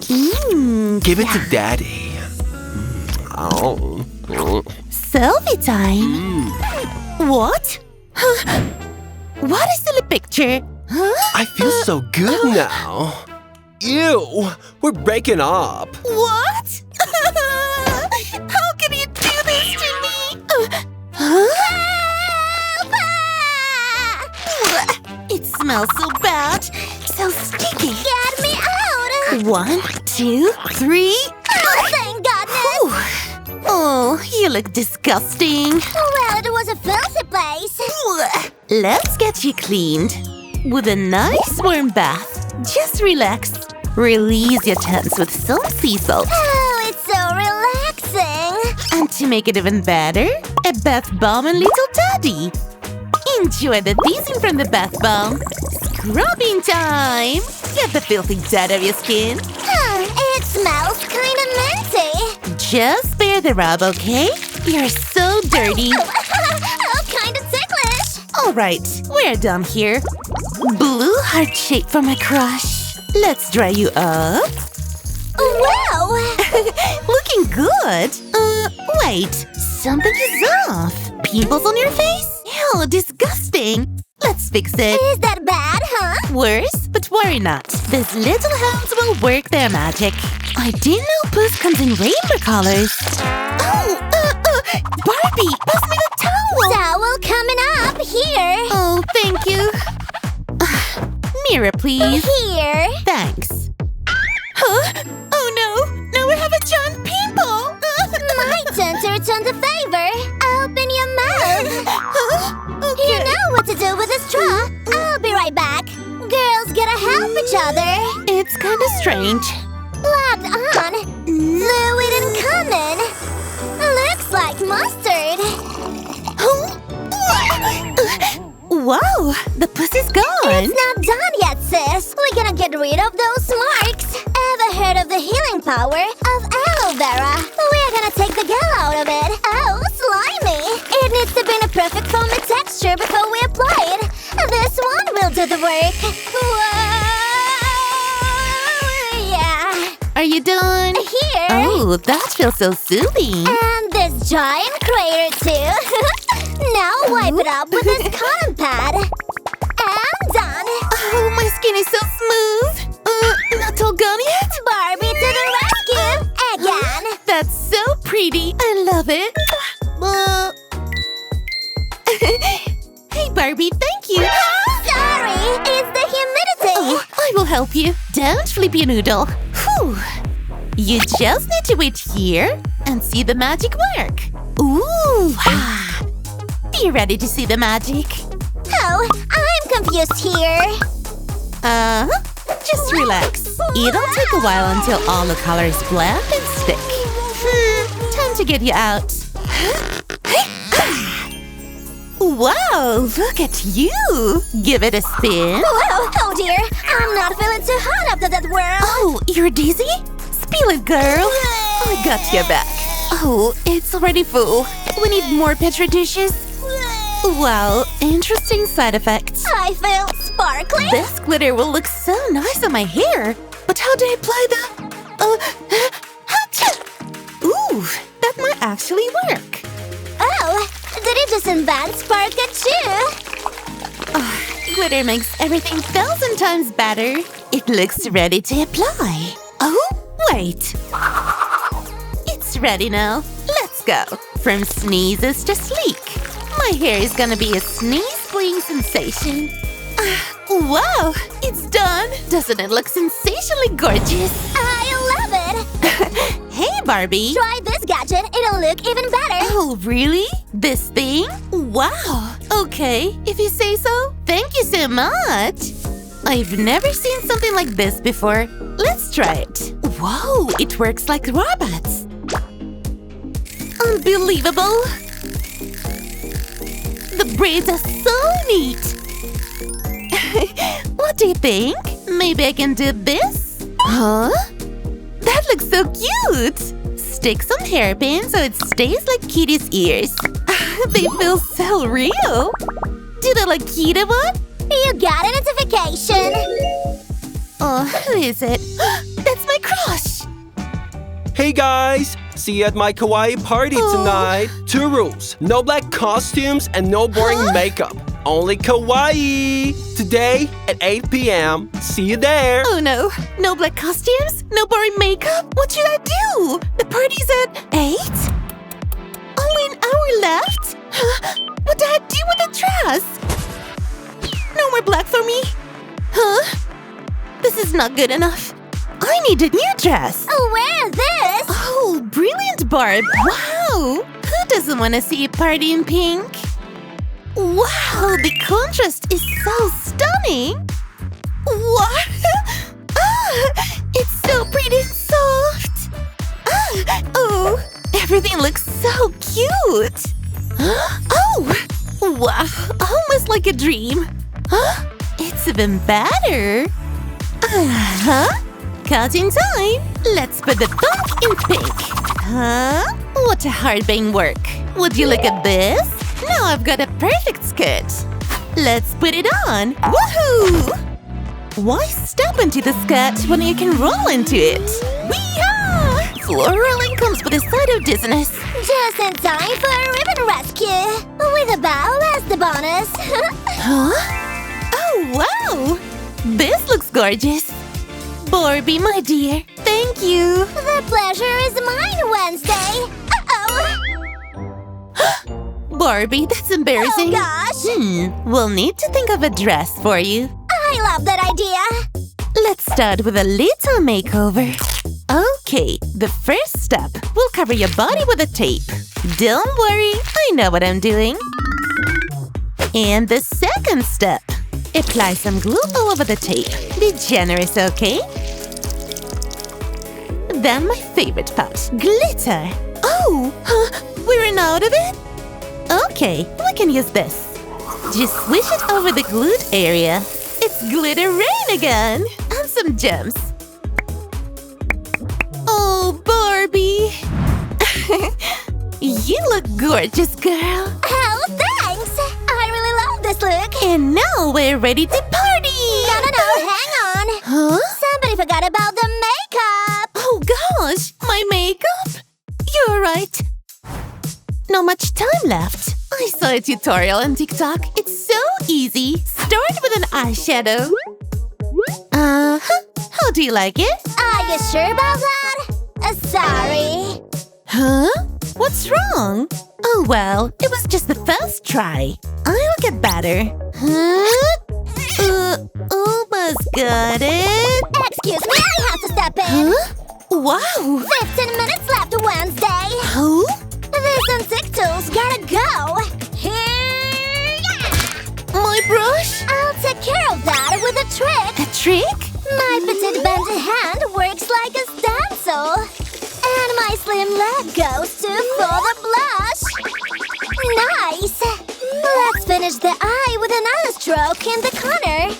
Give it to Daddy. Oh. Selfie time? What? Huh? What is in the picture? Huh? I feel so good now. Ew, we're breaking up. What? How can you do this to me? Huh? It smells so bad. So sticky. Get me out! 1, 2, 3. Oh, thank goodness! Oh, you look disgusting. Well, it was a filthy place. Let's get you cleaned with a nice warm bath. Just relax. Release your tense with some sea salt. Oh, it's so relaxing. And to make it even better, a bath bomb and little daddy. Enjoy the teasing from the bath bomb. Scrubbing time! Get the filthy dirt out of your skin. It smells kind of minty. Just spare the rub, okay? You're so dirty. Oh, kind of ticklish. Alright, we're done here. Blue heart shape for my crush. Let's dry you up. Wow! Looking good. Wait. Something is off. Pimples on your face? Ew, disgusting. Let's fix it. Is that bad, huh? Worse, but worry not. These little hands will work their magic. I didn't know puss comes in rainbow colors. Oh, Barbie, pass me the towel. Towel coming up here. Oh, thank you. Mirror, please. Here. Thanks. Huh? Oh no! Now we have a giant pimple! My turn to return the favor. Open your mouth. Okay. You know what to do with a straw. I'll be right back. Girls gotta help each other. It's kind of strange. Locked on. Fluid incoming. Looks like mustard. Wow! The pussy's gone! It's not done yet, sis. We're gonna get rid of those marks. Ever heard of the healing power of aloe vera? We're gonna take the gel out of it. Oh, slimy. It needs to be in a perfect foamy texture before we apply it. This one will do the work. Whoa! Yeah. Are you done? Here. Oh, that feels so soothing. And this giant crater, too. Now wipe it up with this cotton pad. And done. Oh, my skin is so smooth. Not all gone yet? Barbie to the rescue! Again! That's so pretty. I love it. Hey, Barbie, thank you. Sorry, it's the humidity. Oh, I will help you. Don't flip your noodle. Whew. You just need to wait here and see the magic work. Ooh! Be ready to see the magic. Oh, I'm confused here. Just relax. It'll take a while until all the colors blend and stick. Time to get you out. Wow, look at you. Give it a spin. Whoa, oh dear. I'm not feeling too hot after that whirl. Oh, you're dizzy? Spill it, girl. I got your back. Oh, it's already full. We need more Petri dishes. Wow, interesting side effects. I feel sparkly. This glitter will look so nice on my hair. But how do I apply Ooh, that might actually work. Oh, did it just invent sparkle too? Glitter makes everything 1,000 times better. It looks ready to apply. Oh, wait. It's ready now. Let's go. From sneezes to sleek. My hair is gonna be a sneeze-clean sensation. Wow, it's done. Doesn't it look sensationally gorgeous? I love it. Hey, Barbie. Try this gadget. It'll look even better. Oh, really? This thing? Wow. Okay, if you say so. Thank you so much. I've never seen something like this before. Let's try it. Whoa, it works like robots. Unbelievable. The braids are so neat. What do you think? Maybe I can do this? Huh? That looks so cute! Stick some hairpins so it stays like Kitty's ears. They feel so real. Do they like Kitty one? You got a notification. Oh, who is it? That's my crush! Hey guys! See you at my Kawaii party tonight. 2 rules. No black costumes and no boring makeup. Only Kawaii! Today at 8 p.m. See you there! Oh no! No black costumes? No boring makeup? What should I do? The party's at 8? Only an hour left? What do I do with the dress? No more black for me? Huh? This is not good enough. I need a new dress. Oh, where is this? Oh, brilliant, Barb. Wow! Who doesn't want to see a party in pink? Wow, the contrast is so stunning. What? It's so pretty and soft. Oh, everything looks so cute. Oh, wow, almost like a dream. It's even better. Cutting time. Let's put the punk in pink. What a hard-bang work. Would you look at this? Now I've got a perfect skirt. Let's put it on. Woohoo! Why step into the skirt when you can roll into it? Wee-haw! Floor rolling comes with a side of dizziness. Just in time for a ribbon rescue. With a bow as the bonus. Oh, wow! This looks gorgeous. Barbie, my dear, thank you. The pleasure is mine, Wednesday. Barbie, that's embarrassing. Oh, gosh. We'll need to think of a dress for you. I love that idea. Let's start with a little makeover. Okay, the first step, we'll cover your body with a tape. Don't worry, I know what I'm doing. And the second step, apply some glue all over the tape. Be generous, okay? Then my favorite part, glitter. Oh, we ran out of it? Okay, we can use this. Just swish it over the glued area. It's glitter rain again! And some gems. Oh, Barbie! You look gorgeous, girl. Oh, thanks! I really love this look. And now we're ready to party! No, hang on. Huh? Somebody forgot about the makeup. Oh gosh, my makeup? You're right. Not much time left. I saw a tutorial on TikTok. It's so easy. Start with an eyeshadow. How do you like it? Are you sure about that? Sorry. Huh? What's wrong? Oh well, it was just the first try. I'll get better. Almost got it. Excuse me, I have to step in. Wow. 15 minutes left, Wednesday. Who? These insect tools gotta go. Here, My brush? I'll take care of that with a trick. A trick? My petite bent hand works like a stencil. And my slim leg goes to for the blush. Nice. Let's finish the eye with another stroke in the corner.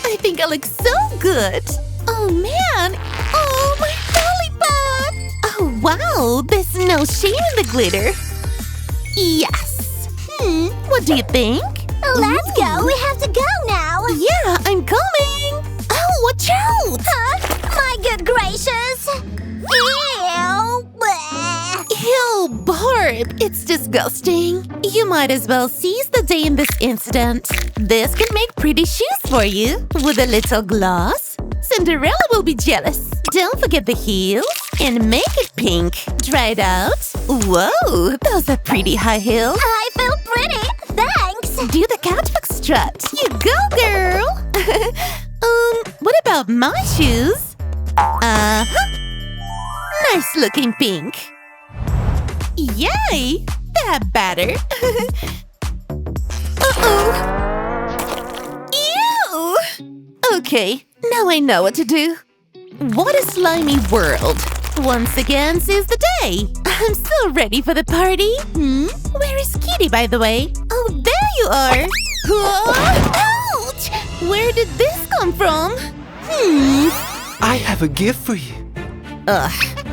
I think I look so good. Oh man. Oh, my lollipop. Oh wow, there's no shame in the glitter. Yes. What do you think? Let's go. We have to go now. Yeah, I'm coming. Oh, watch out. My good gracious. Ew. Bleh. Ew, Barb, it's disgusting. You might as well seize the day in this incident. This can make pretty shoes for you. With a little gloss. Cinderella will be jealous. Don't forget the heels. And make it pink. Try it out. Whoa, those are pretty high heels. I feel pretty. Thanks. Do the catwalk strut. You go, girl. What about my shoes? Nice looking pink. Yay! That better. Ew! Okay, now I know what to do. What a slimy world. Once again, seize the day. I'm so ready for the party. Where is Kitty, by the way? Oh, there you are. Whoa! Ouch! Where did this come from? I have a gift for you. Ugh,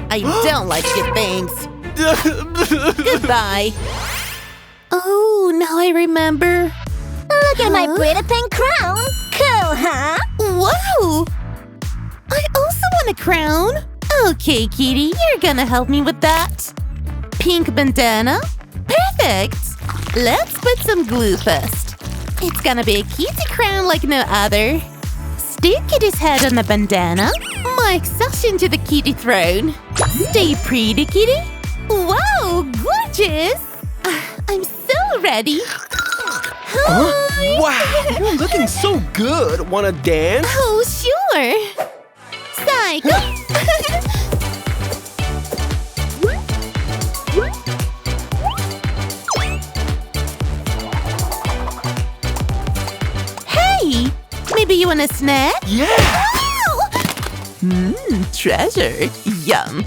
I don't like good things. Goodbye. Oh, now I remember. Look at my pretty pink crown. Cool, huh? Wow! I also want a crown. Okay, Kitty, you're gonna help me with that. Pink bandana? Perfect! Let's put some glue first. It's gonna be a kitty crown like no other. Stick Kitty's head on the bandana. Mark such into the kitty throne. Stay pretty, Kitty. Wow, gorgeous! I'm so ready. Hi. Wow, you're looking so good. Wanna dance? Oh, sure. Psycho. Hey, maybe you want a snack? Yeah! Treasure. Yum.